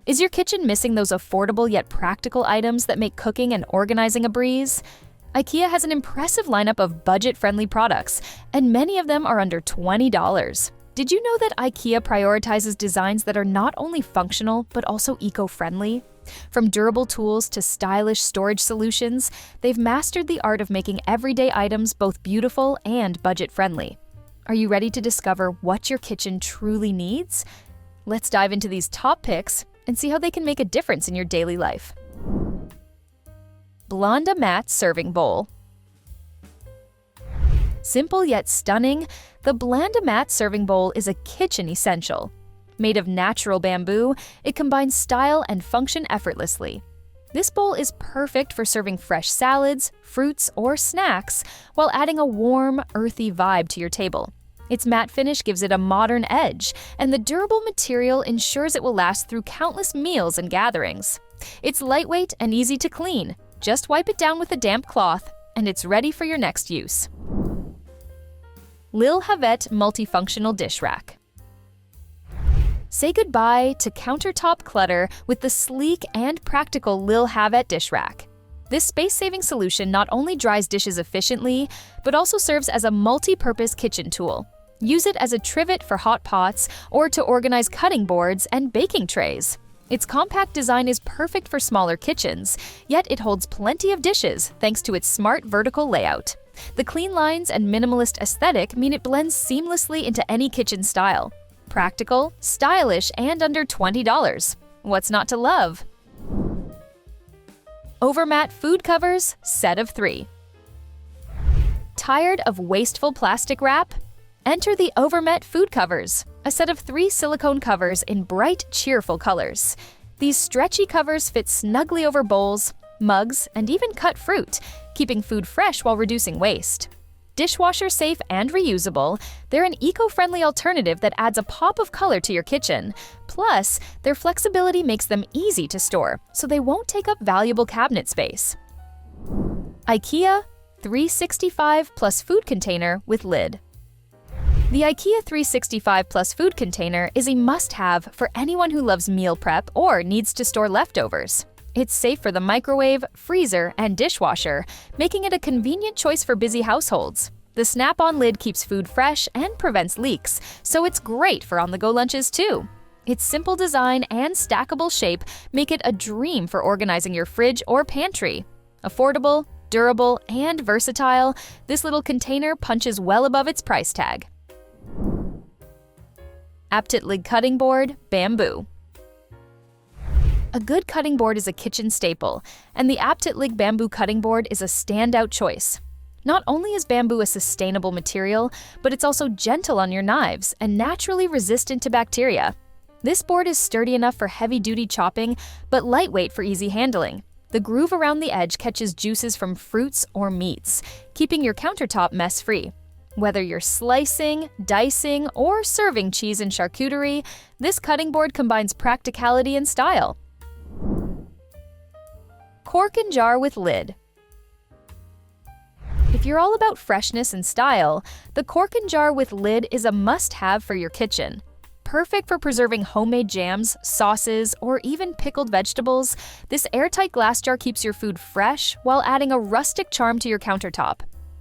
Is your kitchen missing those affordable yet practical items that make cooking and organizing a breeze? Ikea has an impressive lineup of budget-friendly products, and many of them are under $20. Did you know that Ikea prioritizes designs that are not only functional but also eco-friendly? From durable tools to stylish storage solutions, they've mastered the art of making everyday items both beautiful and budget-friendly. Are you ready to discover what your kitchen truly needs? Let's dive into these top picks and see how they can make a difference in your daily life. Blanda Mat Serving Bowl. Simple yet stunning, the Blanda Mat Serving Bowl is a kitchen essential. Made of natural bamboo, it combines style and function effortlessly. This bowl is perfect for serving fresh salads, fruits, or snacks while adding a warm, earthy vibe to your table. Its matte finish gives it a modern edge, and the durable material ensures it will last through countless meals and gatherings. It's lightweight and easy to clean. Just wipe it down with a damp cloth, and it's ready for your next use. Lilhavet Multifunctional Dish Rack. Say goodbye to countertop clutter with the sleek and practical Lilhavet dish rack. This space-saving solution not only dries dishes efficiently, but also serves as a multi-purpose kitchen tool. Use it as a trivet for hot pots or to organize cutting boards and baking trays. Its compact design is perfect for smaller kitchens, yet it holds plenty of dishes thanks to its smart vertical layout. The clean lines and minimalist aesthetic mean it blends seamlessly into any kitchen style. Practical, stylish, and under $20. What's not to love? Overmat Food Covers Set of 3. Tired of wasteful plastic wrap? Enter the Overmat Food Covers, a set of 3 silicone covers in bright, cheerful colors. These stretchy covers fit snugly over bowls, mugs, and even cut fruit, keeping food fresh while reducing waste. Dishwasher safe and reusable, they're an eco-friendly alternative that adds a pop of color to your kitchen. Plus, their flexibility makes them easy to store, so they won't take up valuable cabinet space. Ikea 365 Plus Food Container with Lid. The Ikea 365 Plus Food Container is a must-have for anyone who loves meal prep or needs to store leftovers. It's safe for the microwave, freezer, and dishwasher, making it a convenient choice for busy households. The snap-on lid keeps food fresh and prevents leaks, so it's great for on-the-go lunches too. Its simple design and stackable shape make it a dream for organizing your fridge or pantry. Affordable, durable, and versatile, this little container punches well above its price tag. Atitl Cutting Board Bamboo. A good cutting board is a kitchen staple, and the Atitl bamboo cutting board is a standout choice. Not only is bamboo a sustainable material, but it's also gentle on your knives and naturally resistant to bacteria. This board is sturdy enough for heavy-duty chopping, but lightweight for easy handling. The groove around the edge catches juices from fruits or meats, keeping your countertop mess-free. Whether you're slicing, dicing, or serving cheese and charcuterie, this cutting board combines practicality and style. Cork Jar with Lid. If you're all about freshness and style, the Cork Jar with Lid is a must-have for your kitchen. Perfect for preserving homemade jams, sauces, or even pickled vegetables, this airtight glass jar keeps your food fresh while adding a rustic charm to your countertop.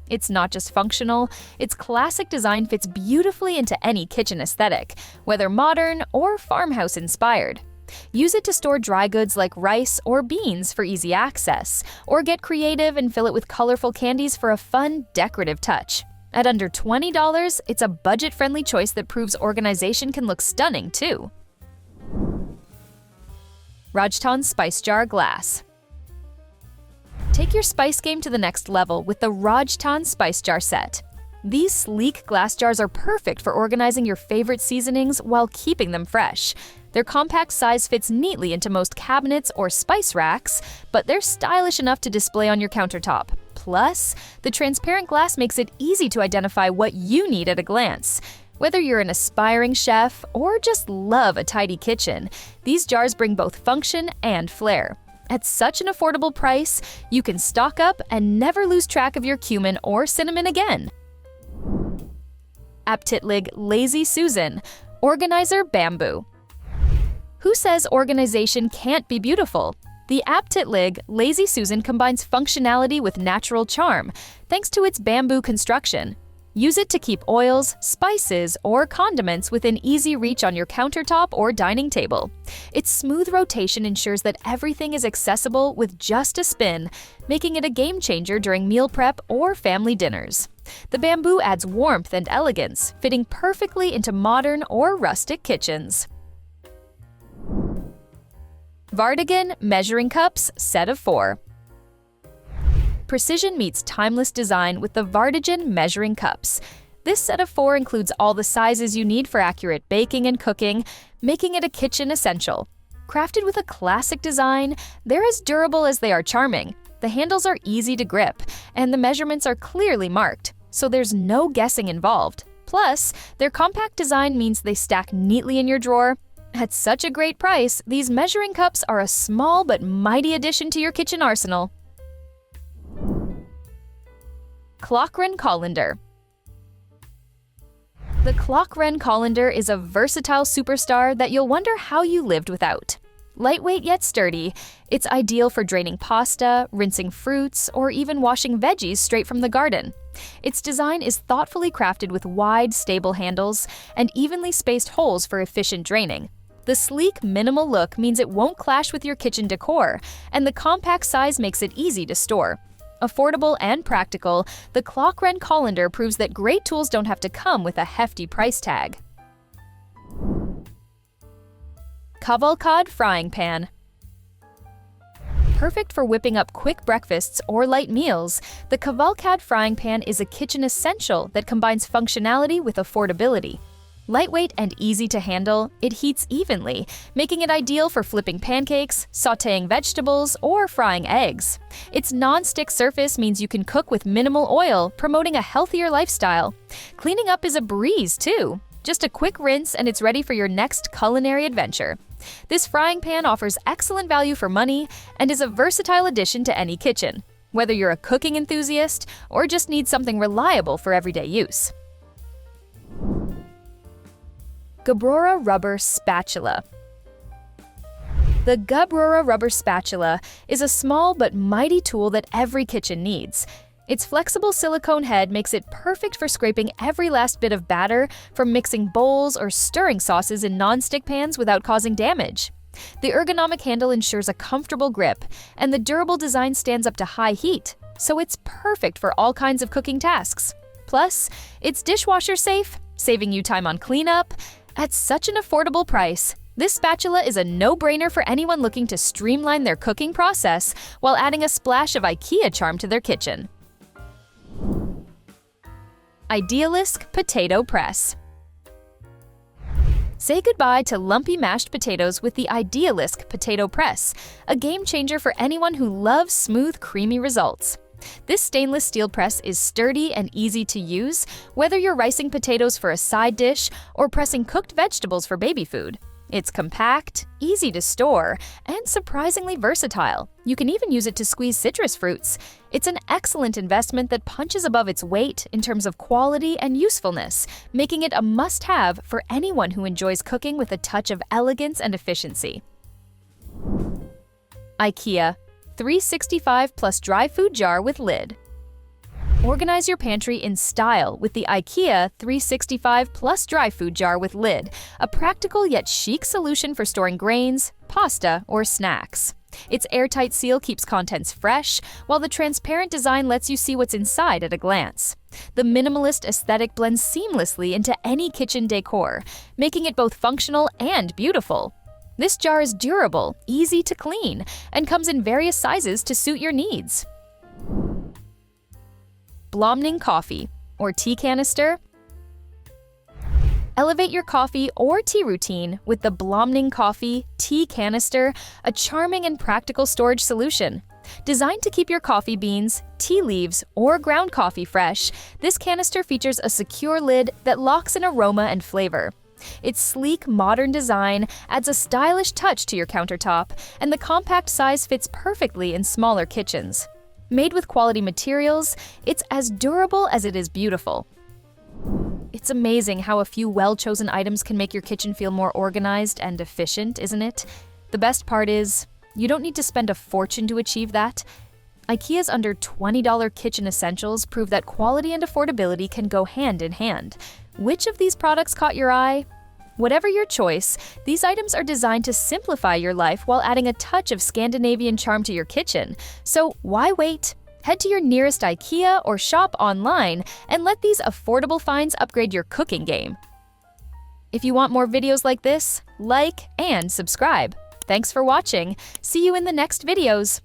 It's not just functional, its classic design fits beautifully into any kitchen aesthetic, whether modern or farmhouse-inspired. Use it to store dry goods like rice or beans for easy access, or get creative and fill it with colorful candies for a fun, decorative touch. At under $20, it's a budget-friendly choice that proves organization can look stunning, too. Rajtan Spice Jar Glass. Take your spice game to the next level with the Rajtan Spice Jar set. These sleek glass jars are perfect for organizing your favorite seasonings while keeping them fresh. Their compact size fits neatly into most cabinets or spice racks, but they're stylish enough to display on your countertop. Plus, the transparent glass makes it easy to identify what you need at a glance. Whether you're an aspiring chef or just love a tidy kitchen, these jars bring both function and flair. At such an affordable price, you can stock up and never lose track of your cumin or cinnamon again. Atitl Lazy Susan Organizer Bamboo. Who says organization can't be beautiful? The Atitl Lazy Susan combines functionality with natural charm, thanks to its bamboo construction. Use it to keep oils, spices, or condiments within easy reach on your countertop or dining table. Its smooth rotation ensures that everything is accessible with just a spin, making it a game changer during meal prep or family dinners. The bamboo adds warmth and elegance, fitting perfectly into modern or rustic kitchens. Varden Measuring Cups Set of 4. Precision meets timeless design with the Varden Measuring Cups. This set of 4 includes all the sizes you need for accurate baking and cooking, making it a kitchen essential. Crafted with a classic design, they're as durable as they are charming. The handles are easy to grip, and the measurements are clearly marked, so there's no guessing involved. Plus, their compact design means they stack neatly in your drawer. At such a great price, these measuring cups are a small but mighty addition to your kitchen arsenal. Colander. The Colander is a versatile superstar that you'll wonder how you lived without. Lightweight yet sturdy, it's ideal for draining pasta, rinsing fruits, or even washing veggies straight from the garden. Its design is thoughtfully crafted with wide, stable handles and evenly spaced holes for efficient draining. The sleek, minimal look means it won't clash with your kitchen decor, and the compact size makes it easy to store. Affordable and practical, the Colander proves that great tools don't have to come with a hefty price tag. Cavalcade Frying Pan. Perfect for whipping up quick breakfasts or light meals, the Cavalcade Frying Pan is a kitchen essential that combines functionality with affordability. Lightweight and easy to handle, it heats evenly, making it ideal for flipping pancakes, sautéing vegetables, or frying eggs. Its non-stick surface means you can cook with minimal oil, promoting a healthier lifestyle. Cleaning up is a breeze, too. Just a quick rinse and it's ready for your next culinary adventure. This frying pan offers excellent value for money and is a versatile addition to any kitchen, whether you're a cooking enthusiast or just need something reliable for everyday use. Gura Rubber Spatula. The Gura Rubber Spatula is a small but mighty tool that every kitchen needs. Its flexible silicone head makes it perfect for scraping every last bit of batter from mixing bowls or stirring sauces in non-stick pans without causing damage. The ergonomic handle ensures a comfortable grip, and the durable design stands up to high heat, so it's perfect for all kinds of cooking tasks. Plus, it's dishwasher safe, saving you time on cleanup. At such an affordable price, this spatula is a no-brainer for anyone looking to streamline their cooking process while adding a splash of Ikea charm to their kitchen. Idealisk Potato Press. Say goodbye to lumpy mashed potatoes with the Idealisk Potato Press, a game changer for anyone who loves smooth, creamy results. This stainless steel press is sturdy and easy to use, whether you're ricing potatoes for a side dish or pressing cooked vegetables for baby food. It's compact, easy to store, and surprisingly versatile. You can even use it to squeeze citrus fruits. It's an excellent investment that punches above its weight in terms of quality and usefulness, making it a must-have for anyone who enjoys cooking with a touch of elegance and efficiency. Ikea 365 plus dry food jar with lid. Organize your pantry in style with the Ikea 365 plus dry food jar with lid, a practical yet chic solution for storing grains, pasta, or snacks. Its airtight seal keeps contents fresh, while the transparent design lets you see what's inside at a glance. The minimalist aesthetic blends seamlessly into any kitchen decor, making it both functional and beautiful. This jar is durable, easy to clean, and comes in various sizes to suit your needs. Bloming coffee or tea canister. Elevate your coffee or tea routine with the Bloming coffee tea canister, a charming and practical storage solution. Designed to keep your coffee beans, tea leaves, or ground coffee fresh, this canister features a secure lid that locks in aroma and flavor. Its sleek, modern design adds a stylish touch to your countertop, and the compact size fits perfectly in smaller kitchens. Made with quality materials, it's as durable as it is beautiful. It's amazing how a few well-chosen items can make your kitchen feel more organized and efficient, isn't it? The best part is, you don't need to spend a fortune to achieve that. Ikea's under $20 kitchen essentials prove that quality and affordability can go hand in hand. Which of these products caught your eye? Whatever your choice, these items are designed to simplify your life while adding a touch of Scandinavian charm to your kitchen. So why wait? Head to your nearest Ikea or shop online and let these affordable finds upgrade your cooking game. If you want more videos like this, like and subscribe. Thanks for watching. See you in the next videos.